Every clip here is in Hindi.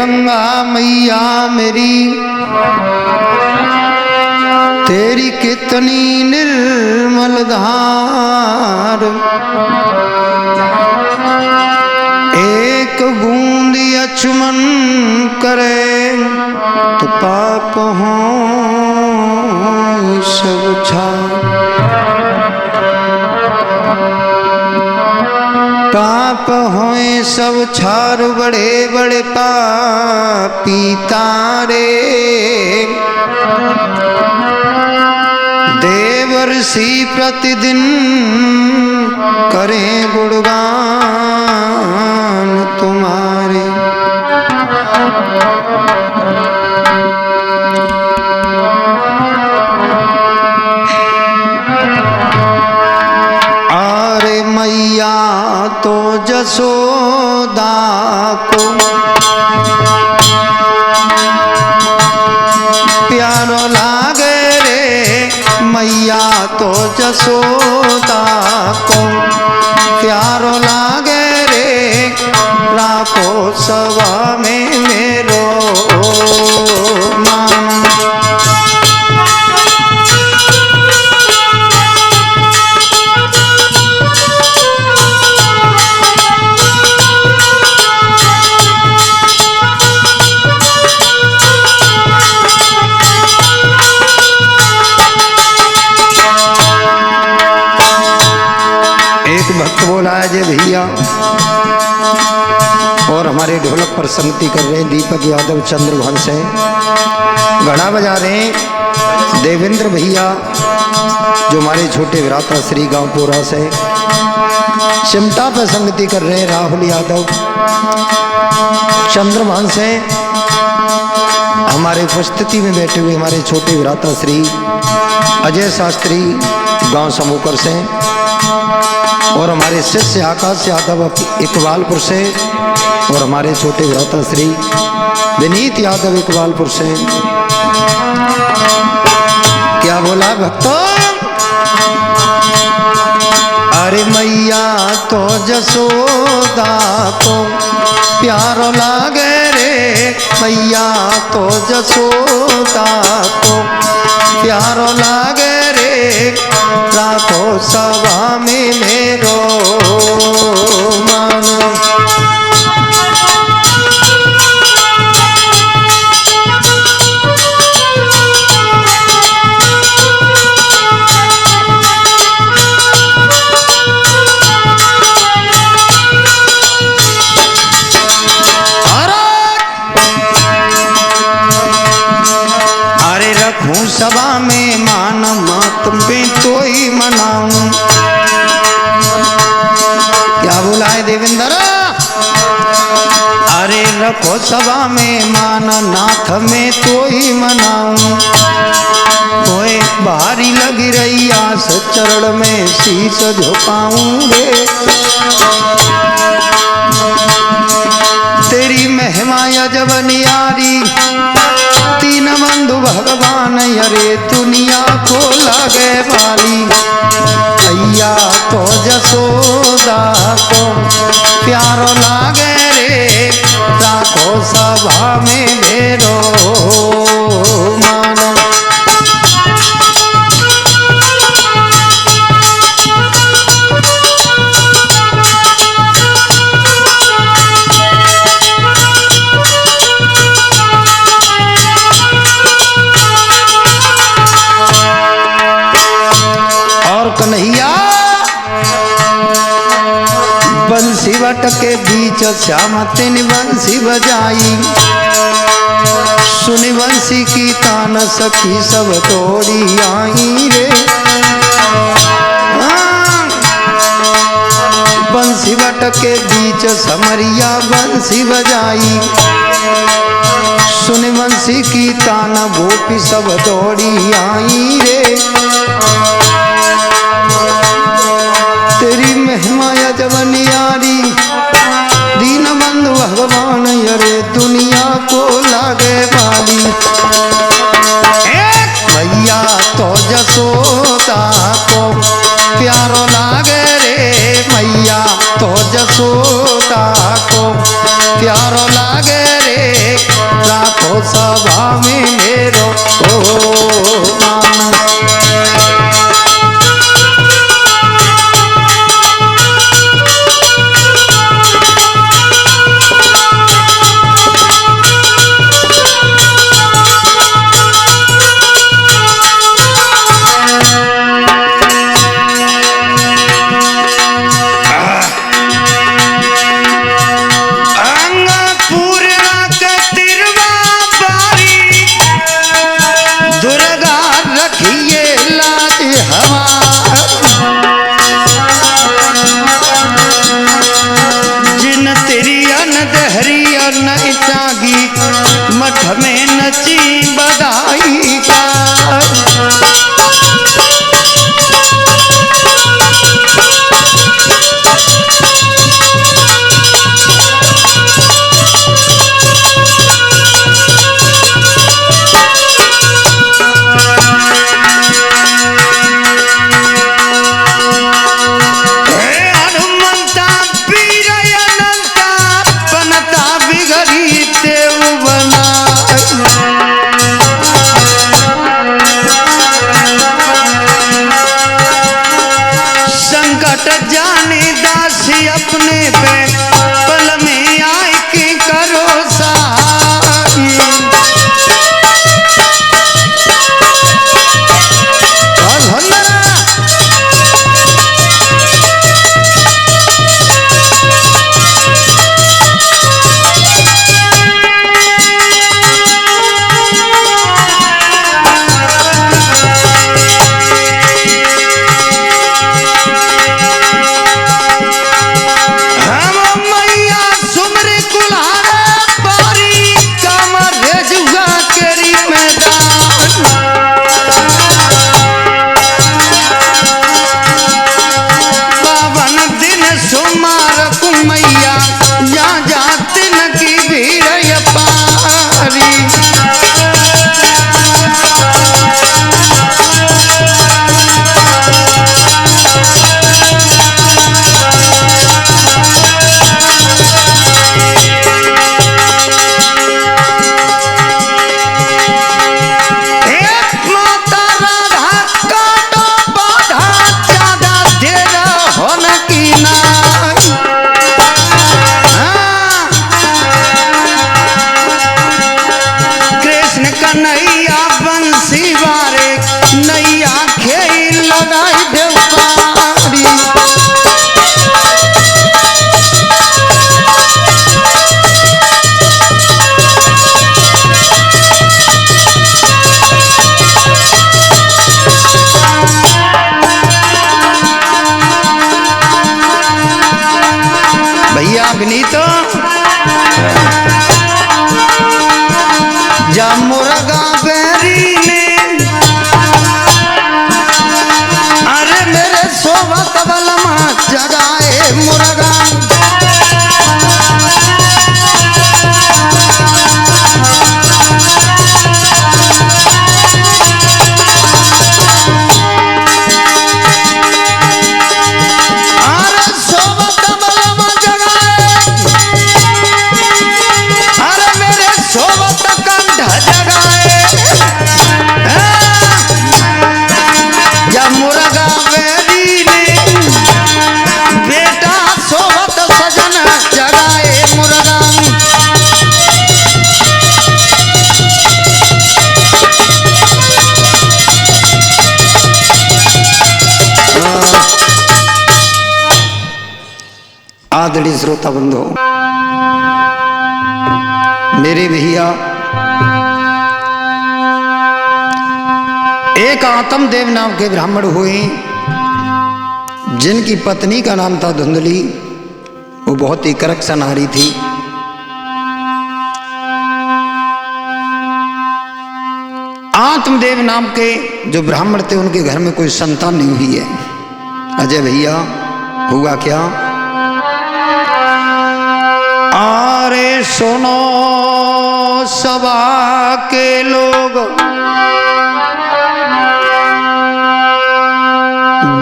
गंगा मैया मेरी तेरी कितनी निर्मल धार, एक बूंद अचमन करे तो पाप हो सब छार। पाप होए सब छार बड़े बड़े पापी तारे, देवर्षि प्रतिदिन करें गुणगान तुम्हारे। अरे मैया तो जसोदा को प्यारो लागे रे, मैया तो जसोदा को प्यारो लागे रे, राखो सभा में मेरो मान। भक्त बोला है जे भैया, और हमारे ढोलक पर संगति कर रहे हैं दीपक यादव चंद्रवंश है, घड़ा बजा रहे हैं देवेंद्र भैया जो हमारे छोटे भ्राता श्री गांव पोरा से, चिमटा पर संगति कर रहे हैं राहुल यादव चंद्रवंश है, हमारे उपस्थिति में बैठे हुए हमारे छोटे भ्राता श्री अजय शास्त्री गांव समूकर से, और हमारे शिष्य आकाश यादव इकबालपुर से, और हमारे छोटे भ्राता श्री विनीत यादव इकबालपुर से। क्या बोला भक्तों? अरे मैया तो जसोदा को प्यारो लागे रे, मैया तो जसोदा को प्यारो लागे रे, राखो सभा में मेरो मान। अरे रखूं सभा में मान, मात पे तो ही मनाऊं। क्या बोला है देवेंद्र? अरे रखो सभा में मान, नाथ में तो ही मनाऊं। कोई भारी लगी रही आस, चरण में शीश झुकाऊं रे। तेरी महिमा अजब नियारी, तीन बंधु भगवान अरे दुनिया को लागे वाली। भैया तो जसोदा को प्यारो लागे रे, राखो सभा में मेरो मानो। कन्हैया बंसी बट के बीच श्याम तीन बंसी बजाई, सुनी बंसी की तान सखी सब तोड़ी आई रे। बंसी बट के बीच समरिया बंसी बजाई, सुनी बंसी की तान गोपी सब दौड़ी आई रे। तेरी महिमा अजब नियारी, दीन बंधु भगवान अरे दुनिया को लागे वाली। भैया तो जसोदा को प्यारो लागे रे, मैया तो जसोदा को प्यारो लागे रे, सभा में मेरो मान। मठ में नची बधाई का जाने दासी अपने पे पल में आए के करो साई। नैया बंसी बारे नैया खेल लगाई दे पारी। भैया विनीत जा मुर्गा बेरी ने अरे मेरे सोबत बलमा जगाए मुर्गा। अरे सोबत बलमा जगाए अरे मेरे सोबत जगाए या मुर्गा बेरी ने बेटा सोबत सजन जगाए मुर्गा। आदरणीय श्रोता बंधु, मेरे भैया एक आत्मदेव नाम के ब्राह्मण हुए जिनकी पत्नी का नाम था धुंधली। वो बहुत ही करक्ष नारी थी। आत्मदेव नाम के जो ब्राह्मण थे उनके घर में कोई संतान नहीं हुई है। अजय भैया हुआ क्या? अरे सुनो सभा के लोग,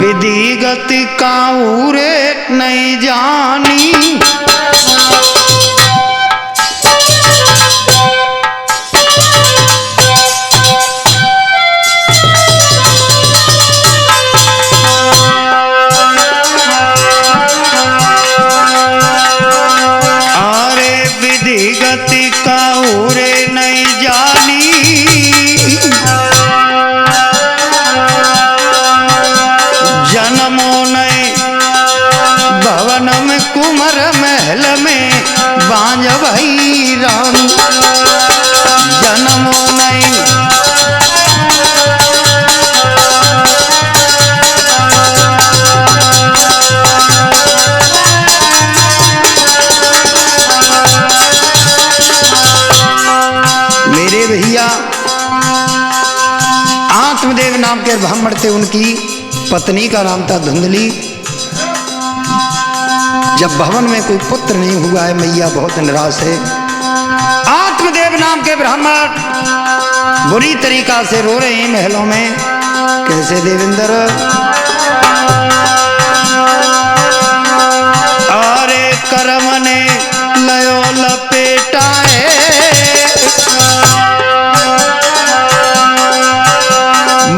विधि गति काऊरे नहीं जानी। नाम के ब्राह्मण थे, उनकी पत्नी का नाम था धुंधली। जब भवन में कोई पुत्र नहीं हुआ है, मैया बहुत निराश है। आत्मदेव नाम के ब्राह्मण बुरी तरीका से रो रहे हैं महलों में। कैसे देवेंद्र? अरे कर्म ने लयो लपेटाए,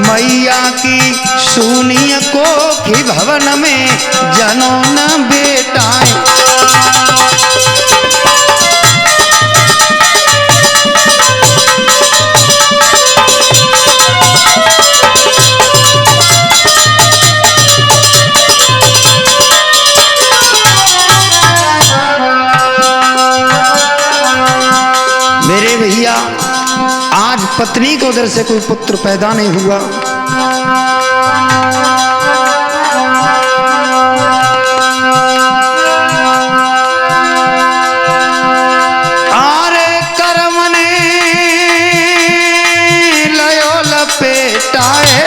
मैया की सुनिय को कि भवन में जनो न बेटाए। मेरे भैया, आज पत्नी को उधर से कोई पुत्र पैदा नहीं हुआ। आरे कर्म ने लयो लपेटाए,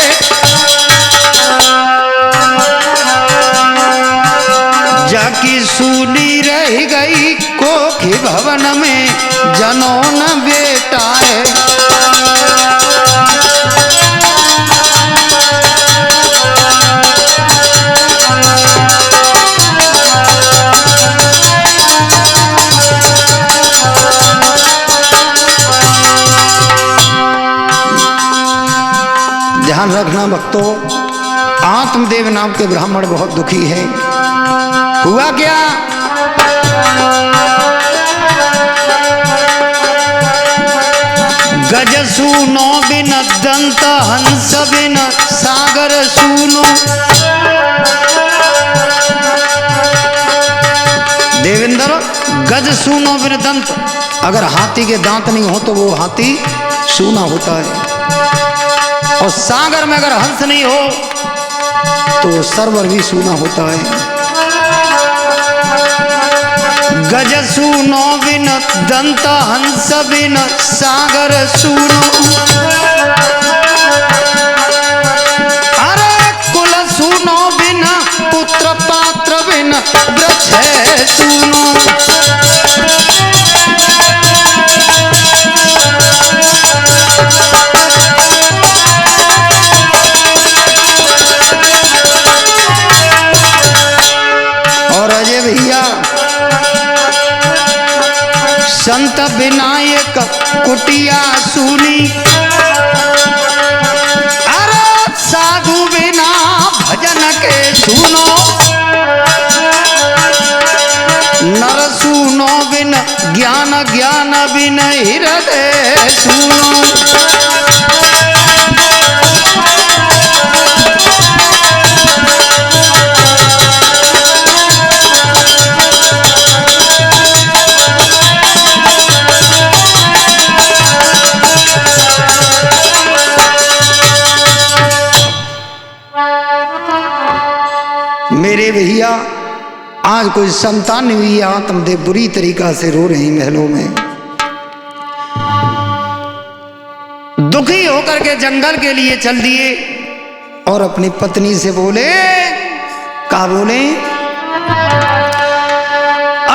जाकी सूनी रह गई कोखी भवन में जनो न बेटाए। ध्यान रखना भक्तों, आत्मदेव नाम के ब्राह्मण बहुत दुखी है। हुआ क्या? गज सुनो बिन दंत हंस बिन सागर सुनो। देवेंद्र, गज सुनो बिन दंत, अगर हाथी के दांत नहीं हो तो वो हाथी सूना होता है। और सागर में अगर हंस नहीं हो तो सरवर भी सूना होता है। गज सुनो बिन दंत हंस बिन सागर सुनो। अरे कुल सुनो बिन पुत्र पात्र बिन वृक्ष सुनो। और अजय भैया, संत विनायक कुटिया सुनी। अरे साधु बिना भजन के सुनो। नर सुनो बिन ज्ञान, ज्ञान बिन हृदय सुनो। मेरे भैया, आज कोई संतान नहीं हुई, आत्मदेव बुरी तरीका से रो रही महलों में। दुखी होकर के जंगल के लिए चल दिए और अपनी पत्नी से बोले, का बोले?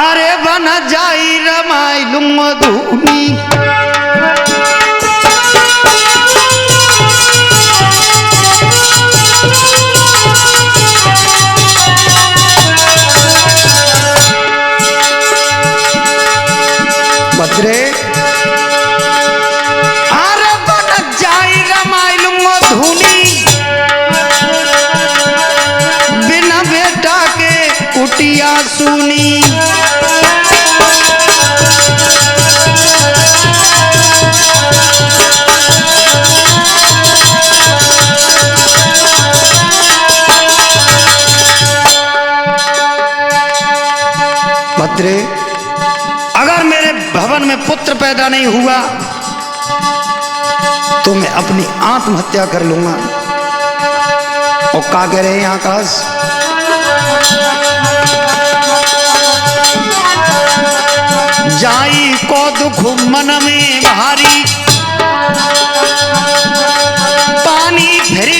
अरे बन जाई रमाई लुम धूनी। बद्रे, अरे बन जाई रमाई लुम धूनी, बिना बेटा के कुटिया सुनी। भद्रे, अगर मेरे भवन में पुत्र पैदा नहीं हुआ तो मैं अपनी आत्महत्या कर लूंगा। और क्या कह रहे हैं आकाश? जाई को दुख मन में भारी, पानी फिर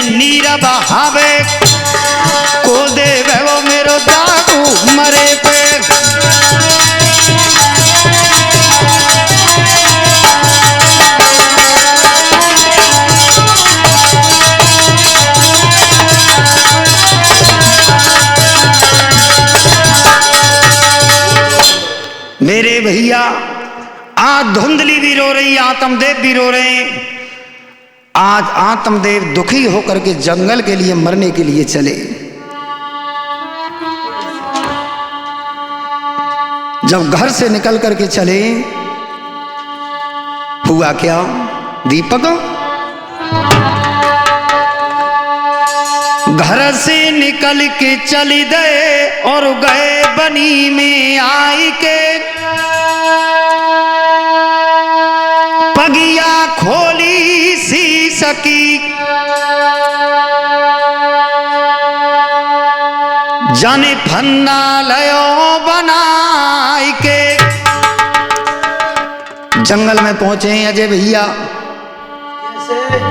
नीर बहावे को देवे वो मेरो दागू मरे पे। मेरे भैया आज धुंधली भी रो रही, आत्मदेव भी रो रहे हैं। आज आत्मदेव दुखी होकर के जंगल के लिए मरने के लिए चले। जब घर से निकल करके चले, हुआ क्या दीपक? घर से निकल के चली गए और गए बनी में आई के। पगिया खोली सी सकी जाने फन्ना लयो बनाई के। जंगल में पहुंचे अजय भैया,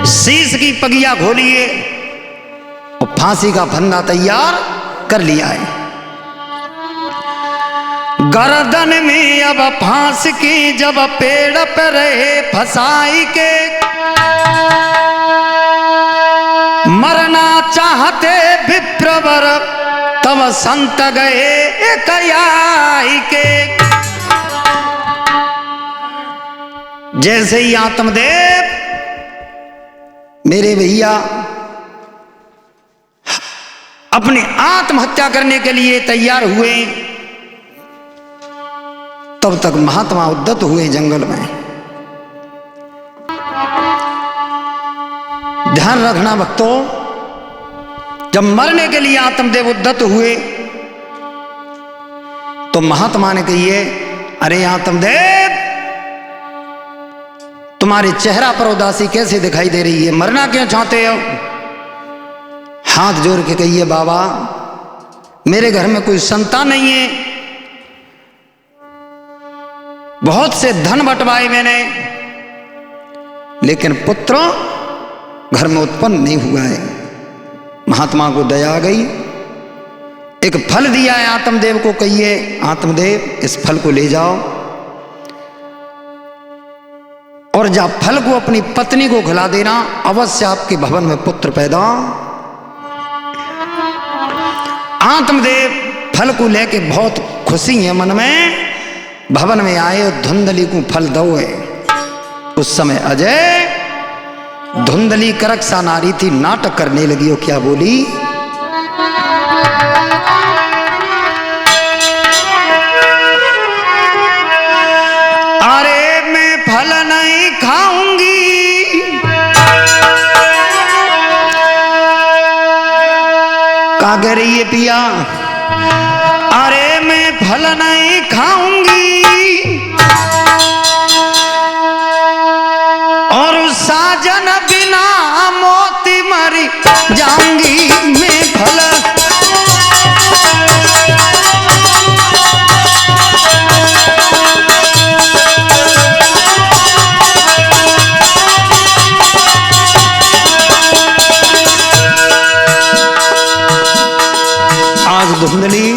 शीश की पगिया खोलिए और फांसी का फन्ना तैयार कर लिया है। गर्दन में अब फांस के जब पेड़ पर रहे फसाई के। मरना चाहते विप्रवर तब संत गए एकयाई के। जैसे ही आत्मदेव मेरे भैया अपने आत्महत्या करने के लिए तैयार हुए, तब तक महात्मा उद्यत हुए जंगल में। ध्यान रखना भक्तों, जब मरने के लिए आत्मदेव उद्यत हुए तो महात्मा ने कहिए, अरे आत्मदेव तुम्हारे चेहरा पर उदासी कैसे दिखाई दे रही है, मरना क्यों चाहते हो? हाथ जोड़ के कहिए, बाबा मेरे घर में कोई संतान नहीं है, बहुत से धन बंटवाए मैंने, लेकिन पुत्र घर में उत्पन्न नहीं हुआ है। महात्मा को दया आ गई, एक फल दिया है आत्मदेव को। कहिए आत्मदेव इस फल को ले जाओ और जब फल को अपनी पत्नी को खिला देना, अवश्य आपके भवन में पुत्र पैदा। आत्मदेव फल को लेके बहुत खुशी है मन में, भवन में आए और धुंधली को फल दो है। उस समय अजय धुंधली करक सा नारी थी, नाटक करने लगी। और क्या बोली? अरे मैं फल नहीं खाऊंगी, क्या कह रही है पिया? अरे मैं फल नहीं खाऊंगी और साजन बिना मोती मरी जाऊंगी। मैं फल आज धुंधली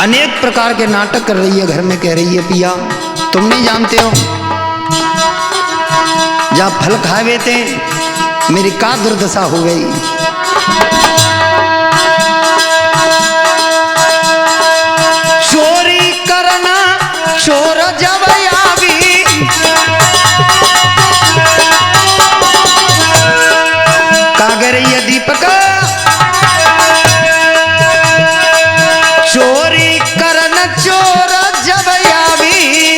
अनेक प्रकार के नाटक कर रही है घर में। कह रही है पिया तुम नहीं जानते हो, जब फल खाए थे मेरी का दुर्दशा हो गई। चोरी करना चोर जब आवी, का कह रही है दीपक? चोरी करन चोर जब आवी,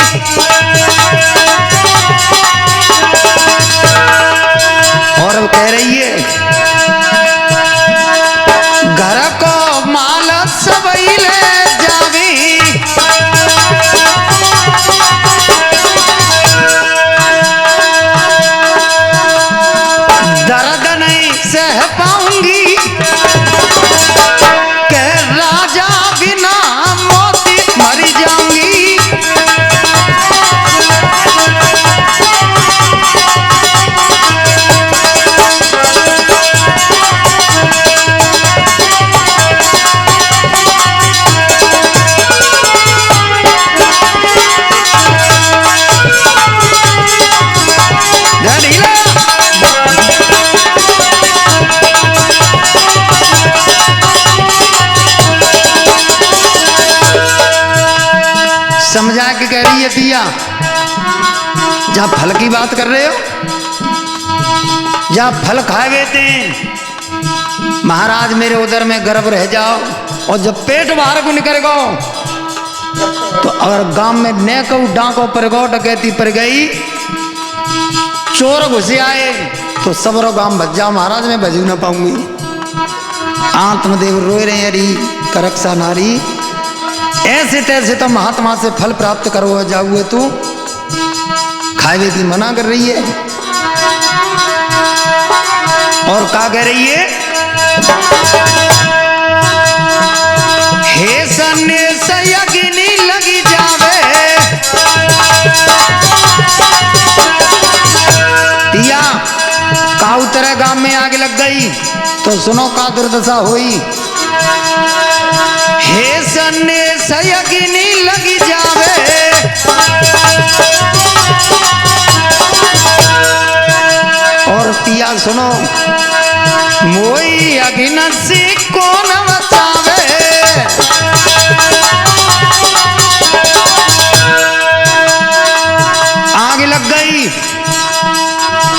और वो कह रही है घर को माल सब ले जावी। दर्द नहीं सह पाऊंगी समझा के कह रही है पिया, जहां फल की बात कर रहे हो, जहां फल खाए बेते महाराज मेरे उधर में गर्भ रह जाओ, और जब पेट बाहर को निकल गो तो अगर गांव में न कहू डांको पर गो, डकैती पर गई, चोर घुसे आए तो सबरो गांव भज जाओ महाराज, मैं भजू ना पाऊंगी। आत्मदेव रोए रहे हरी करक्षा नारी, ऐसे तैसे तो महात्मा से फल प्राप्त करो जाऊए, तू खाए की मना कर रही है। और क्या कह रही है, हे सन्ने सयगिनी लगी जावे, दिया का उतरे गांव में आग लग गई तो सुनो का दुर्दशा हुई। हे सन्ने सयगिनी लगी जावे, और पिया सुनो, मोई अगिन से कौन बचावे, आग लग गई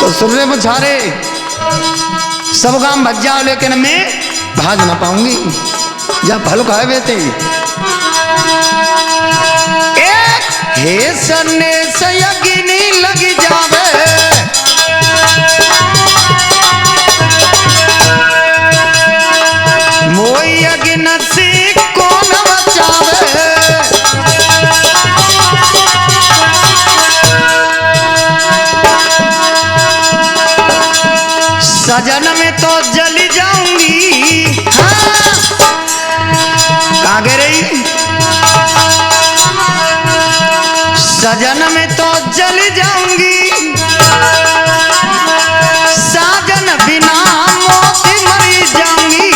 तो सुर्रे बुझारे सब गांव भज जाओ, लेकिन मैं भाग ना पाऊंगी, जब फल खाए बेते। हे सन्ने सयगिनी लगी जावे, मोई अगिन से कौन बचावे, सजन में तो जली जाऊंगी। हाँ। कहाँ कह रही, सजन में तो जली जाऊंगी, साजन बिना मोती मरी जाऊंगी।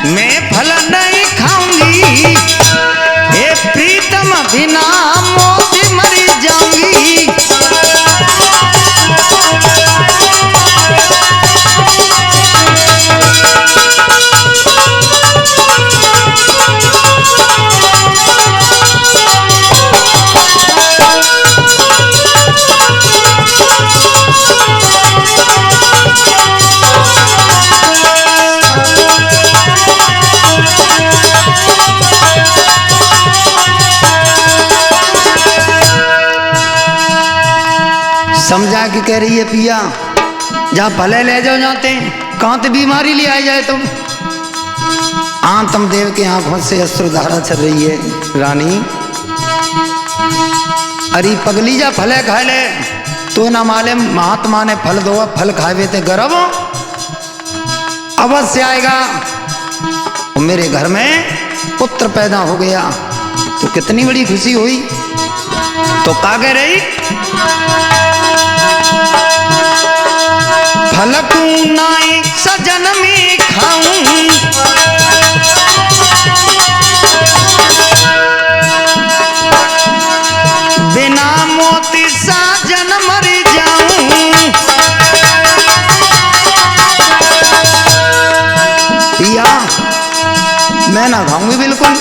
मैं फल नहीं खाऊंगी, हे प्रीतम बिना मोती मरी जाऊंगी। समझा के कह रही है पिया, जहां भले ले जाओ जाते कहां तो बीमारी ले आई जाए तुम। आत्मदेव के आंखों से अश्रुधारा चल रही है, रानी अरे पगली जा फले खाए ले तो ना मालूम महात्मा ने फल दो, फल खाए थे गर्भ अवश्य आएगा, मेरे घर में पुत्र पैदा हो गया तो कितनी बड़ी खुशी हुई। तो का कह रही, फल नाई सजन में खाऊं, बिना मोती साजन मर जाऊं। पिया मैं ना खाऊंगी बिल्कुल,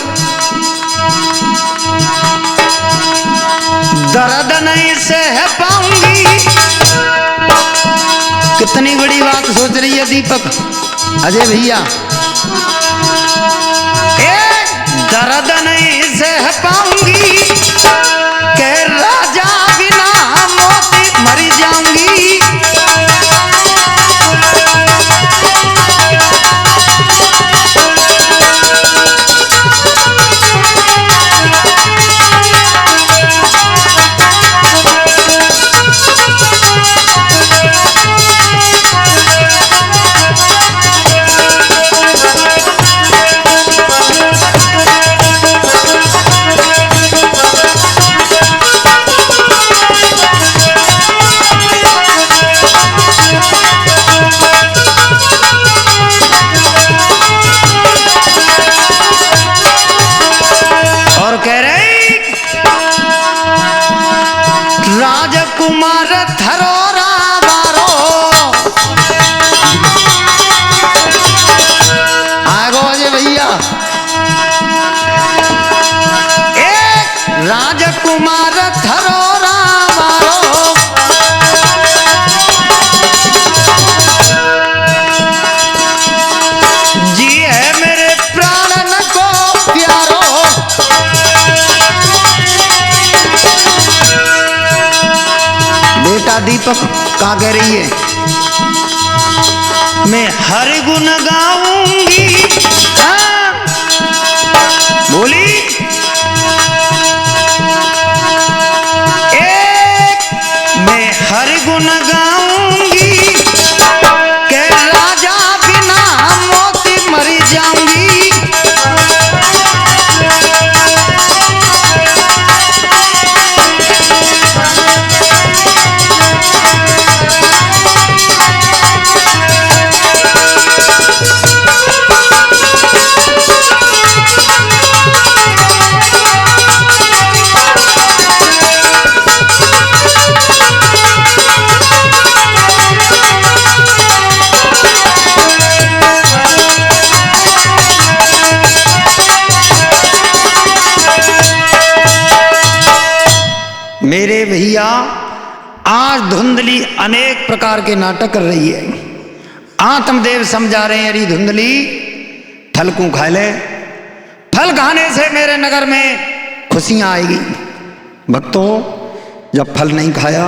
दर्द नहीं सह पाऊंगी। कितनी बड़ी बात सोच रही है दीपक अजय भैया, दर्द नहीं सह पाऊंगी, के राजा बिना मोती मर जाऊंगी। दीपक का कह रही है, मैं हर गुण गाऊंगी। हाँ बोली मैं हर गुण गाऊंगी के राजा बिना मोती मर जाऊंगी। मेरे भैया आज धुंधली अनेक प्रकार के नाटक कर रही है। आत्मदेव समझा रहे हैं, अरे धुंधली फल को खा ले, फल खाने से मेरे नगर में खुशियां आएगी। भक्तों जब फल नहीं खाया,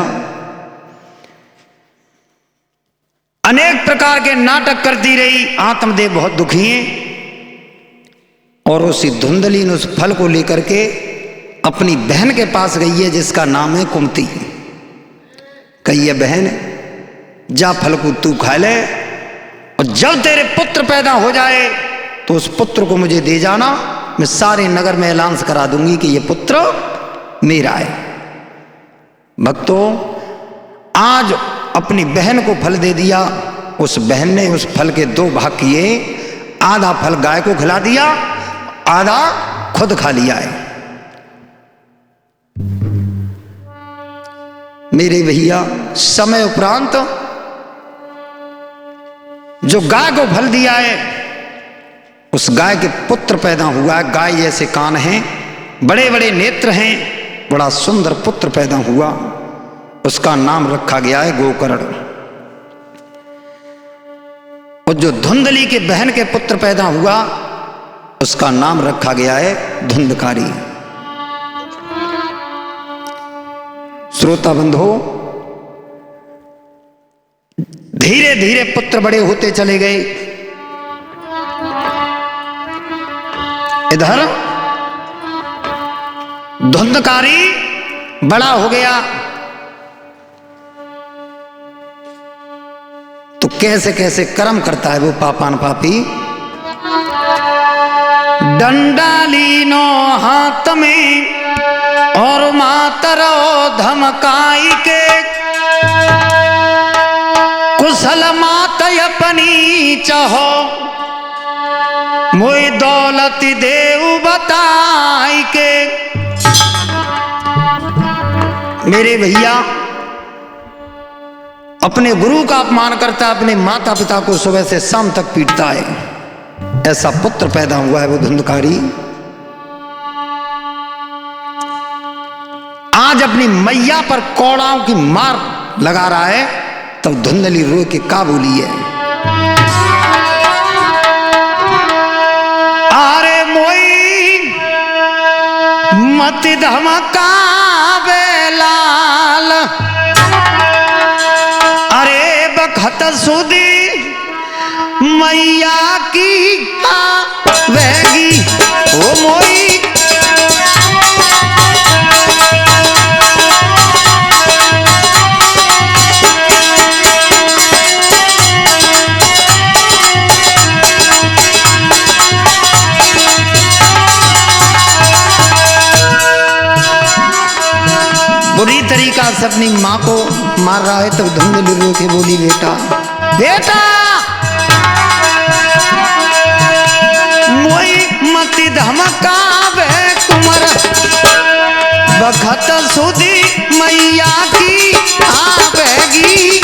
अनेक प्रकार के नाटक करती रही। आत्मदेव बहुत दुखी हैं और उसी धुंधली ने उस फल को लेकर के अपनी बहन के पास गई है जिसका नाम है कुंती। कही है बहन जा फल को तू खा ले और जब तेरे पुत्र पैदा हो जाए तो उस पुत्र को मुझे दे जाना, मैं सारे नगर में ऐलान करा दूंगी कि ये पुत्र मेरा है। भक्तों आज अपनी बहन को फल दे दिया। उस बहन ने उस फल के दो भाग किए, आधा फल गाय को खिला दिया, आधा खुद खा लिया है। मेरे भैया समय उपरांत जो गाय को फल दिया है उस गाय के पुत्र पैदा हुआ है। गाय जैसे कान हैं, बड़े बड़े नेत्र हैं, बड़ा सुंदर पुत्र पैदा हुआ। उसका नाम रखा गया है गोकर्ण। और जो धुंधली के बहन के पुत्र पैदा हुआ उसका नाम रखा गया है धुंधकारी। श्रोता बंधो धीरे धीरे पुत्र बड़े होते चले गए। इधर धुंधकारी बड़ा हो गया तो कैसे कैसे कर्म करता है वो पापान पापी। डंडा लीनो हाथ में और मातरो धमकाई के, कुशल मात अपनी चाहो मोई दौलत देव बताई के। मेरे भैया अपने गुरु का अपमान करता है, अपने माता पिता को सुबह से शाम तक पीटता है। ऐसा पुत्र पैदा हुआ है वो धुंधकारी। आज अपनी मैया पर कौड़ाओं की मार लगा रहा है तब धुंधली रो के का बोली है, अरे मोई मत धमका बेलाल, अरे बखत सुदी मैया की आवेगी। ओ मोई बुरी तरीका से अपनी माँ को मार रहा है तब धुंधली रो के बोली बेटा बेटा मोई मति धमकावे कुमर, बखत सुधी मैया की आवेगी।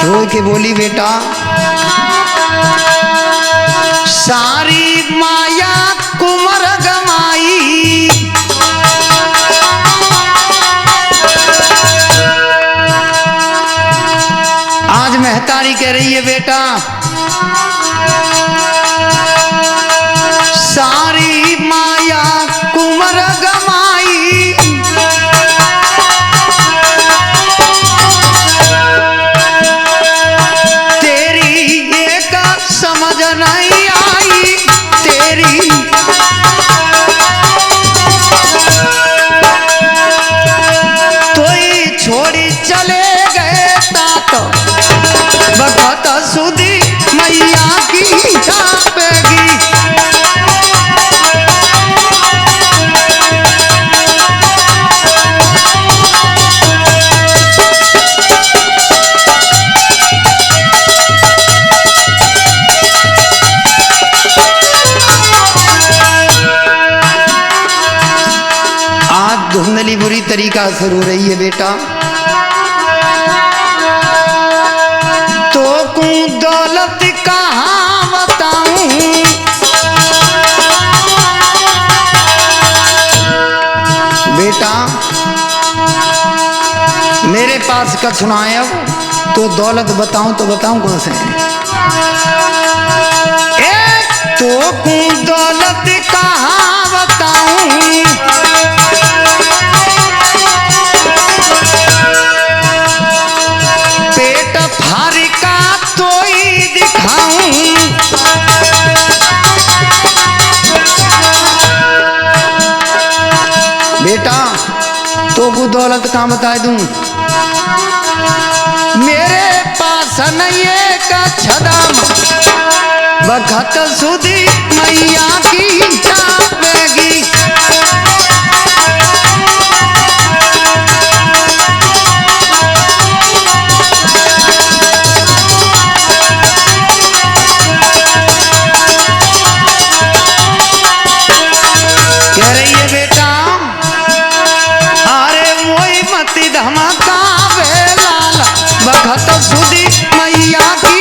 रो के बोली बेटा सारी माया कुमर गमाई, ये बेटा सारी माया कुमर गमाई, तेरी एक समझ नहीं आई, तेरी तोई छोड़ी चले गए तात भगत सुधी मैया की छापेगी। आज धुंधली बुरी तरीका शुरू हो रही है बेटा, तो कु दौलत कहाँ बताऊं, बेटा मेरे पास कछ ना है अब, तो दौलत बताऊं तो बताऊं कौन से, तो कु दौलत कहाँ बताऊं, पेट फारी का तो ही दिखाऊं, बेटा तो को दौलत कहाँ बता दूं, मेरे पास नहीं है का छदाम भगत सुधी मैया की छापेगी। कह रही है बेटा अरे वही मती धमाका वे लाला भगत सुधी मैया की